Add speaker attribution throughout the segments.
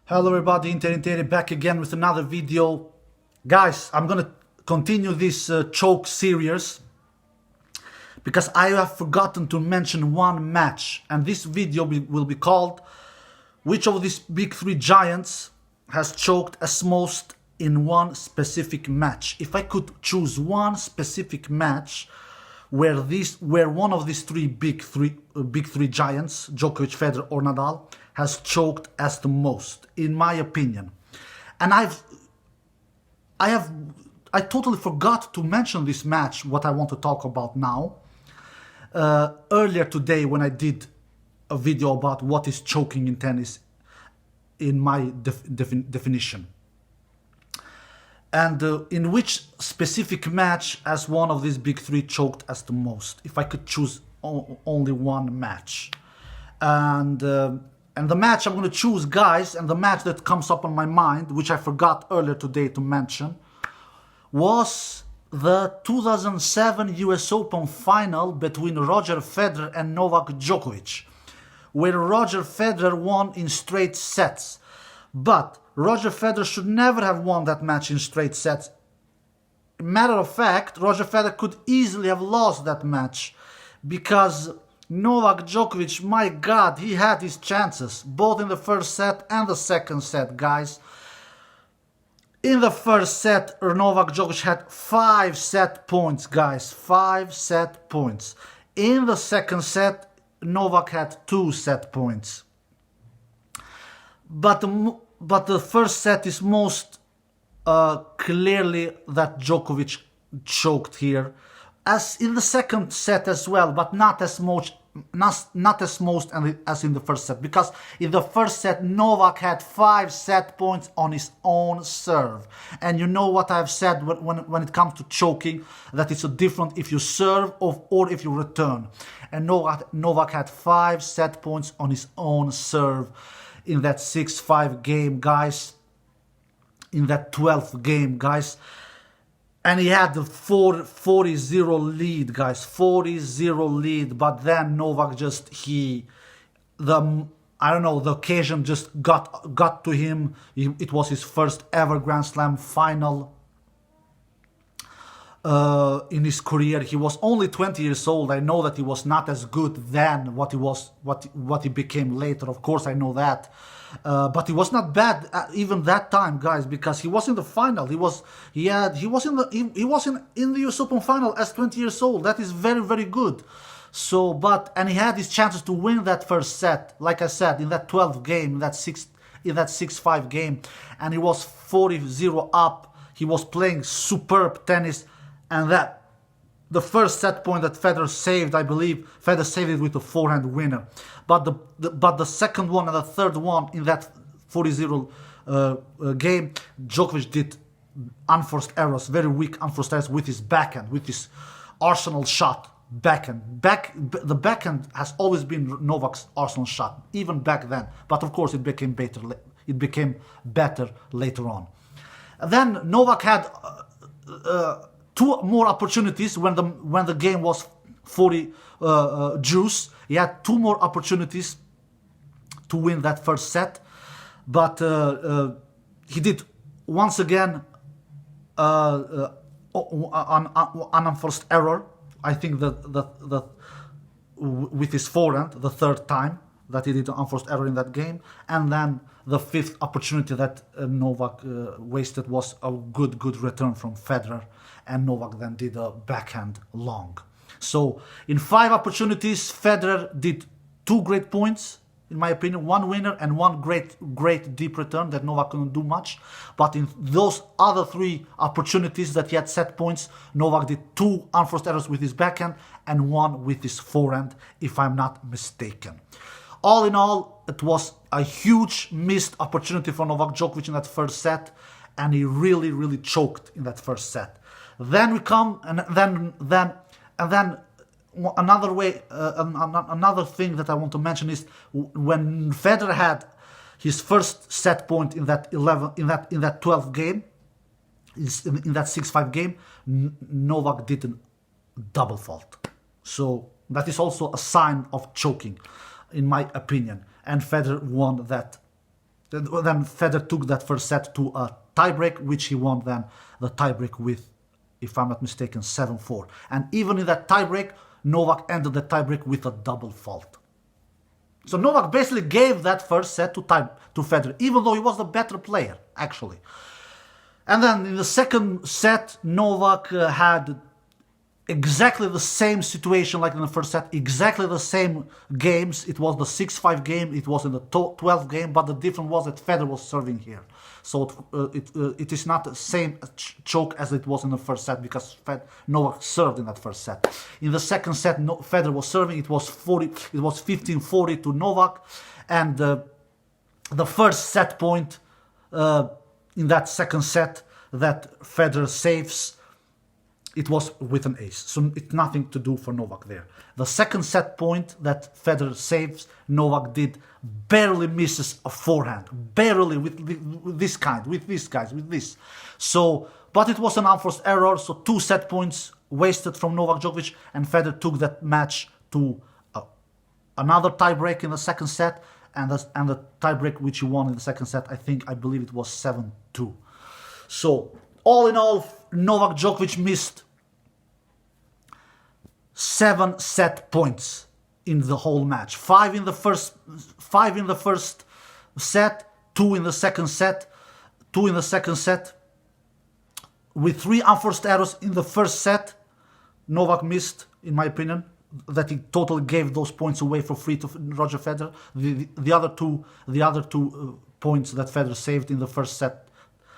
Speaker 1: Hello everybody, Inter back again with another video. Guys, I'm gonna continue this choke series because I have forgotten to mention one match, and this video will be called which of these big three giants has choked as most in one specific match. If I could choose one specific match where one of these big three giants, Djokovic, Federer or Nadal, has choked as the most, in my opinion. And I totally forgot to mention this match, what I want to talk about now. Earlier today when I did a video about what is choking in tennis in my definition. And in which specific match has one of these big three choked as the most, if I could choose only one match. And the match I'm going to choose, guys, and the match that comes up on my mind, which I forgot earlier today to mention, was the 2007 US Open final between Roger Federer and Novak Djokovic, where Roger Federer won in straight sets. But Roger Federer should never have won that match in straight sets. Matter of fact, Roger Federer could easily have lost that match because Novak Djokovic, my God, he had his chances, both in the first set and the second set, guys. In the first set, Novak Djokovic had 5 set points, guys, 5 set points. In the second set, Novak had 2 set points. But the first set is most clearly that Djokovic choked here, as in the second set as well, but not as much as in the first set, because in the first set Novak had 5 set points on his own serve. And you know what I've said when it comes to choking, that it's different if you serve or if you return. And Novak had 5 set points on his own serve in that 6-5 game, guys, in that 12th game, guys. And he had the 40-0 lead, guys, 40-0 lead. But then Novak just, the occasion just got to him. It was his first ever Grand Slam final in his career. He was only 20 years old. I know that he was not as good then what he became later. Of course, I know that. But he was not bad even that time, guys, because he was in the final. He was in the US Open final as 20 years old. That is very, very good. So, and he had his chances to win that first set, like I said, in that 12th game, in that 6-5 game, and he was 40-0 up. He was playing superb tennis, and the first set point that Federer saved, I believe, Federer saved it with a forehand winner. But the second one and the third one in that 40-0 game, Djokovic did unforced errors, very weak unforced errors with his backhand, with his arsenal shot, backhand. The backhand has always been Novak's arsenal shot, even back then. But of course, it became better later on. And then Novak had 2 more opportunities when the game was 40 juice. He had 2 more opportunities to win that first set, but he did once again an unforced error. I think that with his forehand, the third time that he did an unforced error in that game, and then the 5th opportunity that Novak wasted was a good return from Federer, and Novak then did a backhand long. So in 5 opportunities, Federer did 2 great points, in my opinion, 1 winner and 1 great deep return that Novak couldn't do much. But in those other 3 opportunities that he had set points, Novak did 2 unforced errors with his backhand and 1 with his forehand, if I'm not mistaken. All in all, it was a huge missed opportunity for Novak Djokovic in that first set, and he really, really choked in that first set. Then we come, and then another thing that I want to mention is when Federer had his first set point in that 12th game, in that 6-5 game, Novak did a double fault. So that is also a sign of choking, in my opinion. And Federer won that Then Federer took that first set to a tiebreak, which he won then the tiebreak with, if I'm not mistaken, 7-4. And even in that tiebreak, Novak ended the tiebreak with a double fault. So Novak basically gave that first set to Federer, even though he was the better player, actually. And then in the second set, Novak had exactly the same situation like in the first set, exactly the same games. It was the 6-5 game, it was in the 12th game, but the difference was that Federer was serving here. So it is not the same choke as it was in the first set, because Novak served in that first set. In the second set, Federer was serving. It was 15-40 to Novak, and the first set point in that second set that Federer saves, it was with an ace, so it's nothing to do for Novak there. The second set point that Federer saves, Novak did barely misses a forehand, barely with this kind, with these guys, with this. So, but it was an unforced error, so 2 set points wasted from Novak Djokovic, and Federer took that match to another tiebreak in the second set, and the tiebreak which he won in the second set, I believe it was 7-2. So, all in all, Novak Djokovic missed 7 set points in the whole match. 5 in the first set, 2 in the second set, 2 in the second set, with 3 unforced errors in the first set. Novak missed, in my opinion, that he totally gave those points away for free to Roger Federer. The other two points that Federer saved in the first set,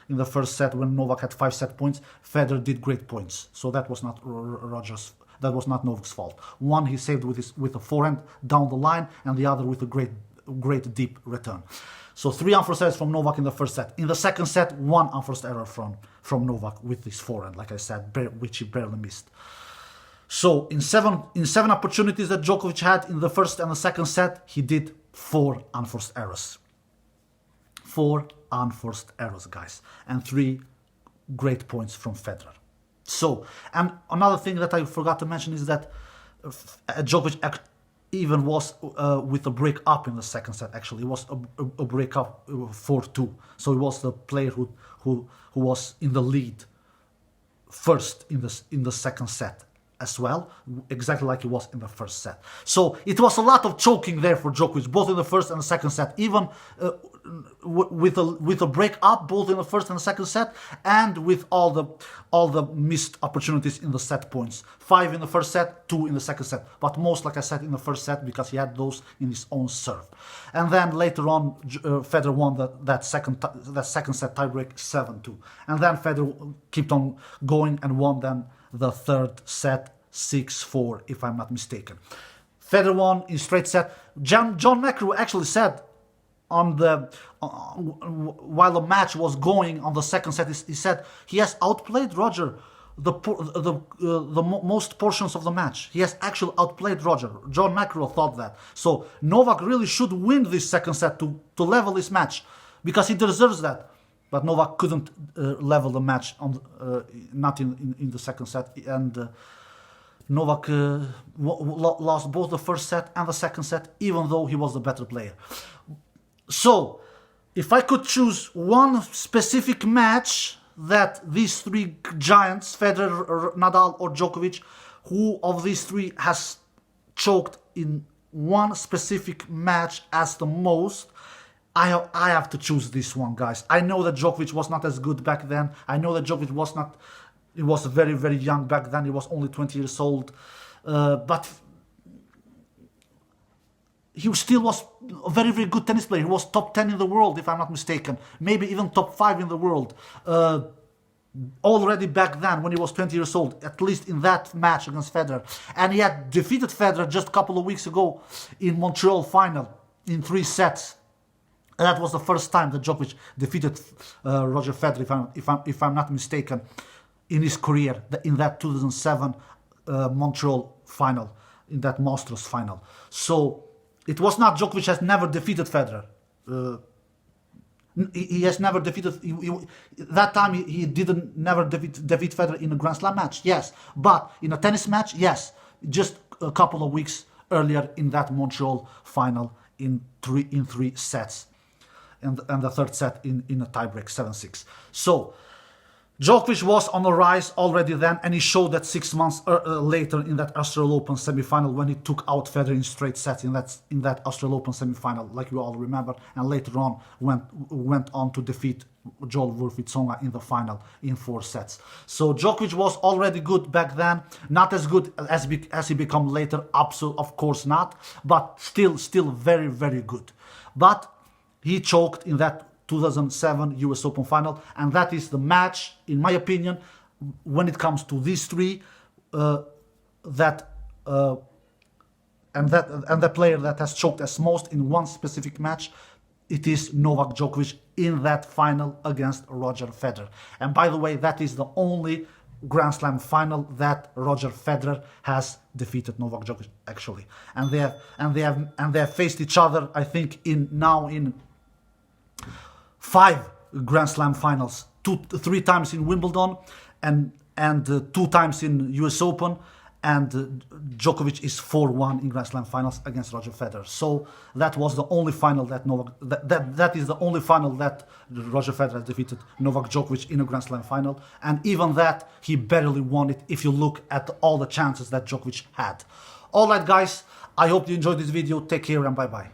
Speaker 1: when Novak had 5 set points, Federer did great points. So that was not that was not Novak's fault. One he saved with a forehand down the line, and the other with a great deep return. So 3 unforced errors from Novak in the first set. In the second set, 1 unforced error from Novak with this forehand, like I said, which he barely missed. So in seven opportunities that Djokovic had in the first and the second set, he did 4 unforced errors. 4 unforced errors, guys, and 3 great points from Federer. So, and another thing that I forgot to mention is that Djokovic even was with a break up in the second set. Actually, it was a break up 4-2. So he was the player who was in the lead first in the second set as well, exactly like it was in the first set. So it was a lot of choking there for Djokovic, both in the first and the second set, even with a break up both in the first and the second set, and with all the missed opportunities in the set points. 5 in the first set, 2 in the second set, but most, like I said, in the first set, because he had those in his own serve. And then later on, Federer won that second set tiebreak 7-2, and then Federer kept on going and won then the third set 6-4, if I'm not mistaken. Federer won in straight set. John McEnroe actually said while the match was going on the second set, he said he has outplayed Roger the most portions of the match. He has actually outplayed Roger. John McEnroe thought that. So Novak really should win this second set to level this match, because he deserves that. But Novak couldn't level the match not in the second set, and Novak lost both the first set and the second set, even though he was the better player. So, if I could choose one specific match that these 3 giants, Federer, Nadal or Djokovic, who of these 3 has choked in one specific match as the most, I have to choose this one, guys. I know that Djokovic was not as good back then. I know that Djokovic was not... He was very, very young back then. He was only 20 years old. But he still was a very, very good tennis player. He was top 10 in the world, if I'm not mistaken. Maybe even top 5 in the world. Already back then, when he was 20 years old, at least in that match against Federer. And he had defeated Federer just a couple of weeks ago in Montreal final in 3 sets. And that was the first time that Djokovic defeated Roger Federer, if I'm not mistaken, in his career, in that 2007 Montreal final, in that Masters final. So it was not Djokovic has never defeated Federer. He has never defeated... that time he didn't never defeat Federer in a Grand Slam match, yes. But in a tennis match, yes. Just a couple of weeks earlier in that Montreal final in three sets. and the third set in a tiebreak 7-6. So Djokovic was on the rise already then, and he showed that 6 months later in that Australian Open semi-final when he took out Federer in straight sets in that Australian Open semi-final, like you all remember, and later on went on to defeat Joel Wilfried Tsonga in the final in 4 sets. So Djokovic was already good back then, not as good as he became later, absolutely, of course not, but still very, very good. But he choked in that 2007 US Open final, and that is the match, in my opinion, when it comes to these three, and the player that has choked as most in one specific match, it is Novak Djokovic in that final against Roger Federer. And by the way, that is the only Grand Slam final that Roger Federer has defeated Novak Djokovic, actually. And they have faced each other, I think, in 5 Grand Slam finals, 3 times in Wimbledon and 2 times in US Open, and Djokovic is 4-1 in Grand Slam finals against Roger Federer. So that was the only final that that is the only final that Roger Federer has defeated Novak Djokovic in a Grand Slam final, and even that he barely won it if you look at all the chances that Djokovic had. All right, guys, I hope you enjoyed this video. Take care and bye bye.